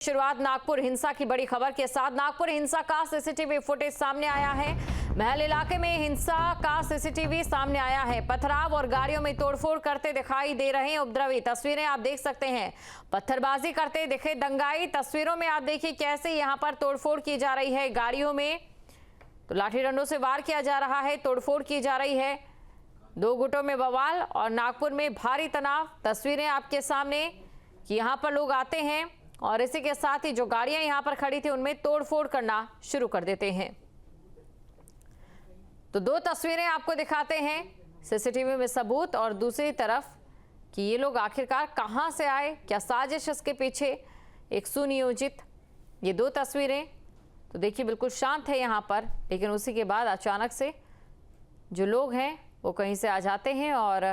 शुरुआत नागपुर हिंसा की बड़ी खबर के साथ। नागपुर हिंसा का सीसीटीवी फुटेज सामने आया है। महल इलाके में हिंसा का सीसीटीवी सामने आया है। पथराव और गाड़ियों में तोड़फोड़ करते दिखाई दे रहे हैं उपद्रवी। तस्वीरें आप देख सकते हैं, पत्थरबाजी करते दिखे दंगाई। तस्वीरों में आप देखिए कैसे यहां पर तोड़फोड़ की जा रही है। गाड़ियों में तो लाठी डंडों से वार किया जा रहा है, तोड़फोड़ की जा रही है। दो गुटों में बवाल और नागपुर में भारी तनाव। तस्वीरें आपके सामने कि यहां पर लोग आते हैं और इसी के साथ ही जो गाड़ियां यहां पर खड़ी थी उनमें तोड़फोड़ करना शुरू कर देते हैं। तो दो तस्वीरें आपको दिखाते हैं, सीसीटीवी में सबूत और दूसरी तरफ कि ये लोग आखिरकार कहां से आए, क्या साजिश इसके पीछे, एक सुनियोजित। ये दो तस्वीरें तो देखिए बिल्कुल शांत है यहां पर, लेकिन उसी के बाद अचानक से जो लोग हैं वो कहीं से आ जाते हैं और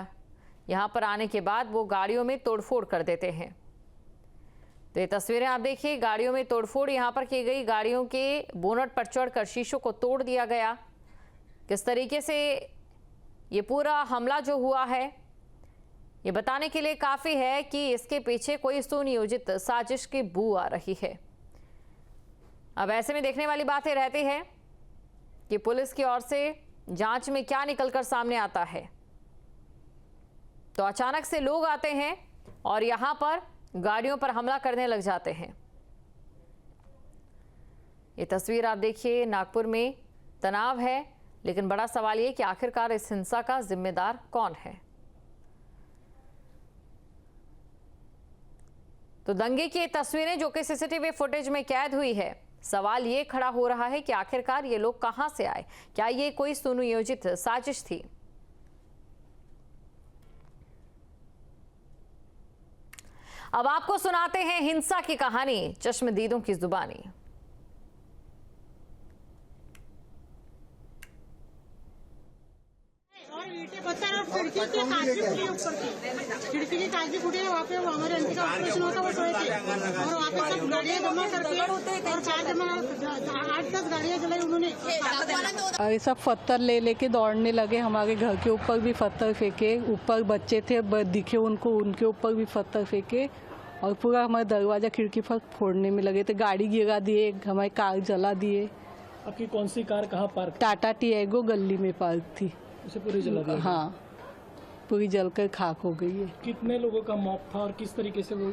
यहां पर आने के बाद वो गाड़ियों में तोड़फोड़ कर देते हैं। तो ये तस्वीरें आप देखिए, गाड़ियों में तोड़फोड़ यहां पर की गई। गाड़ियों के बोनट पर चढ़कर शीशों को तोड़ दिया गया। किस तरीके से ये पूरा हमला जो हुआ है ये बताने के लिए काफी है कि इसके पीछे कोई सुनियोजित साजिश की बू आ रही है। अब ऐसे में देखने वाली बातें रहती है कि पुलिस की ओर से जांच में क्या निकलकर सामने आता है। तो अचानक से लोग आते हैं और यहां पर गाड़ियों पर हमला करने लग जाते हैं। ये तस्वीर आप देखिए, नागपुर में तनाव है, लेकिन बड़ा सवाल ये कि आखिरकार इस हिंसा का जिम्मेदार कौन है। तो दंगे की ये तस्वीरें जो कि सीसीटीवी फुटेज में कैद हुई है, सवाल ये खड़ा हो रहा है कि आखिरकार ये लोग कहां से आए, क्या ये कोई सुनियोजित साजिश थी। अब आपको सुनाते हैं हिंसा की कहानी चश्मदीदों की जुबानी। खिड़की की कागजी फूटी है, वहाँ पे हमारे आंटी का ऑपरेशन होता वो सोए थे और वहाँ पे सब गाड़ियाँ जमा करके और 8-10 गाड़ियाँ जलाई उन्होंने। ये सब पत्थर ले लेके दौड़ने लगे। हमारे घर के ऊपर भी पत्थर फेंके, ऊपर बच्चे थे दिखे उनको, उनके ऊपर भी पत्थर फेंके और पूरा हमारे दरवाजा खिड़की पर फोड़ने में लगे थे। गाड़ी गिरा दिए, हमारी कार जला दिए। आपकी कौन सी कार कहाँ पार्क? टाटा टिएगो गली में पार्क थी, उसे पूरी जला दिया? हाँ, पूरी जलकर खाक हो गई है। कितने लोगों का मौत था और किस तरीके से वो?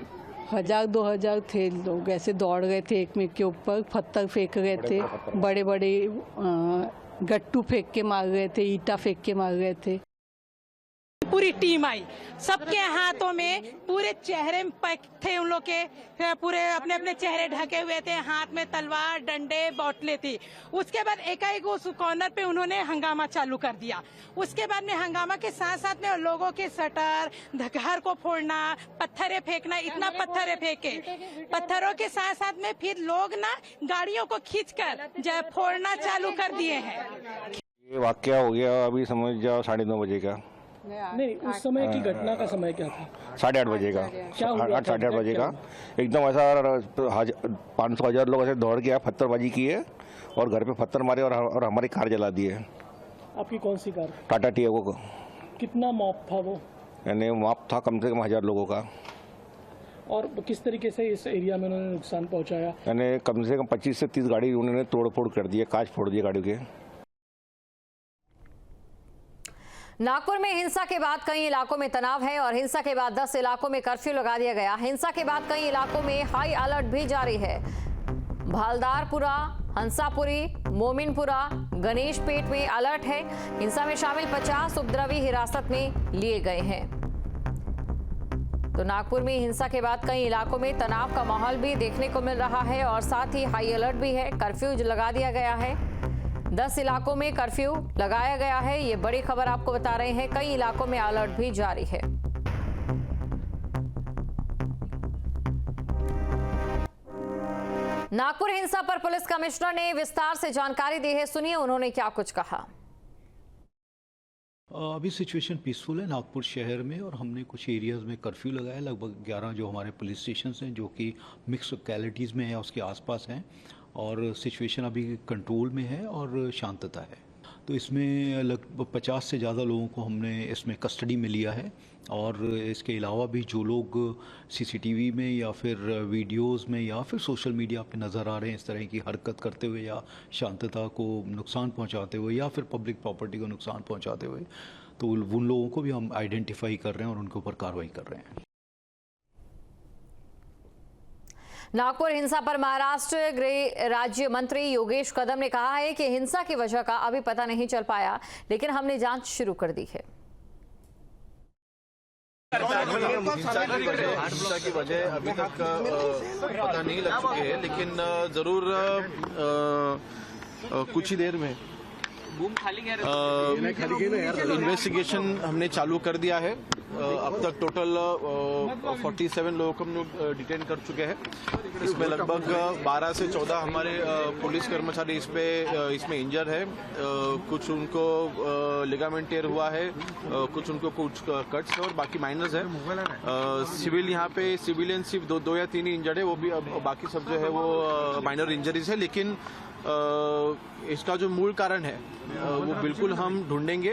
1000-2000 थे लोग, ऐसे दौड़ रहे थे एक में के ऊपर, पत्थर फेंक रहे थे, बड़े बड़े गट्टू फेंक के मार रहे थे, ईटा फेंक के मार रहे थे। पूरी टीम आई, सबके हाथों में पूरे चेहरे पैक थे, उन लोग के पूरे अपने अपने चेहरे ढके हुए थे, हाथ में तलवार डंडे बोतलें थी। उसके बाद एकाएक उस कॉर्नर पे उन्होंने हंगामा चालू कर दिया। उसके बाद में हंगामा के साथ साथ में लोगों के शटर घर को फोड़ना, पत्थरें फेंकना, इतना पत्थरें फेंके। पत्थरों के साथ साथ में फिर लोग ना गाड़ियों को खींचकर फोड़ना चालू कर दिए हैं। ये वाकया हो गया अभी समझ जाओ 9:30 बजे का। नहीं, उस समय की घटना का समय क्या था? 8:30 बजे का। 8-8:30 बजे का एकदम ऐसा 500,000 लोग ऐसे दौड़ के आए, पत्थरबाजी की है और घर पे पत्थर मारे और हमारी कार जला दी है। आपकी कौन सी कार? टाटा टिएगो को। कितना मौत था वो? यानी माप था कम से कम 1000 लोगों का। और किस तरीके से इस एरिया में उन्होंने नुकसान पहुंचाया? यानी कम से कम 25 से 30 गाड़ी उन्होंने तोड़-फोड़ कर दी है, कांच फोड़ दिए गाड़ी के। नागपुर में हिंसा के बाद कई इलाकों में तनाव है और हिंसा के बाद 10 इलाकों में कर्फ्यू लगा दिया गया। हिंसा के बाद कई इलाकों में हाई अलर्ट भी जारी है। भालदारपुरा, हंसापुरी, मोमिनपुरा, गणेशपेट में अलर्ट है। हिंसा में शामिल 50 उपद्रवी हिरासत में लिए गए हैं। तो नागपुर में हिंसा के बाद कई इलाकों में तनाव का माहौल भी देखने को मिल रहा है और साथ ही हाई अलर्ट भी है। कर्फ्यू लगा दिया गया है। 10 इलाकों में कर्फ्यू लगाया गया है। ये बड़ी खबर आपको बता रहे हैं। कई इलाकों में अलर्ट भी जारी है। नागपुर हिंसा पर पुलिस कमिश्नर ने विस्तार से जानकारी दी है, सुनिए उन्होंने क्या कुछ कहा। अभी सिचुएशन पीसफुल है नागपुर शहर में और हमने कुछ एरियाज में कर्फ्यू लगाया। लगभग 11 जो हमारे पुलिस स्टेशन हैं जो कि मिक्स लोकेलिटीज़ में है, उसके आसपास हैं और सिचुएशन अभी कंट्रोल में है और शांतता है। तो इसमें लगभग 50 से ज़्यादा लोगों को हमने इसमें कस्टडी में लिया है। और इसके अलावा भी जो लोग सीसीटीवी में या फिर वीडियोस में या फिर सोशल मीडिया पे नज़र आ रहे हैं इस तरह की हरकत करते हुए या शांतता को नुकसान पहुंचाते हुए या फिर पब्लिक प्रॉपर्टी को नुकसान पहुंचाते हुए, तो उन लोगों को भी हम आइडेंटिफाई कर रहे हैं और उनके ऊपर कार्रवाई कर रहे हैं। नागपुर हिंसा पर महाराष्ट्र गृह राज्य मंत्री योगेश कदम ने कहा है कि हिंसा की वजह का अभी पता नहीं चल पाया, लेकिन हमने जांच शुरू कर दी है। हिंसा की वजह अभी तक पता नहीं लग चुके हैं, लेकिन जरूर कुछ ही देर में इन्वेस्टिगेशन हमने चालू कर दिया है। अब तक टोटल 47 लोगों को हम लोग डिटेन कर चुके हैं। इसमें लगभग 12 से 14 हमारे पुलिस कर्मचारी इसमें इंजर्ड है। कुछ उनको लिगामेंट टेयर हुआ है, कुछ उनको कुछ कट्स है और बाकी माइनर्स है। सिविल यहाँ पे सिविलियन सिर्फ दो या तीन ही इंजर्ड है, वो भी बाकी सब जो है वो माइनर इंजरीज है। लेकिन इसका जो मूल कारण है वो बिल्कुल हम ढूंढेंगे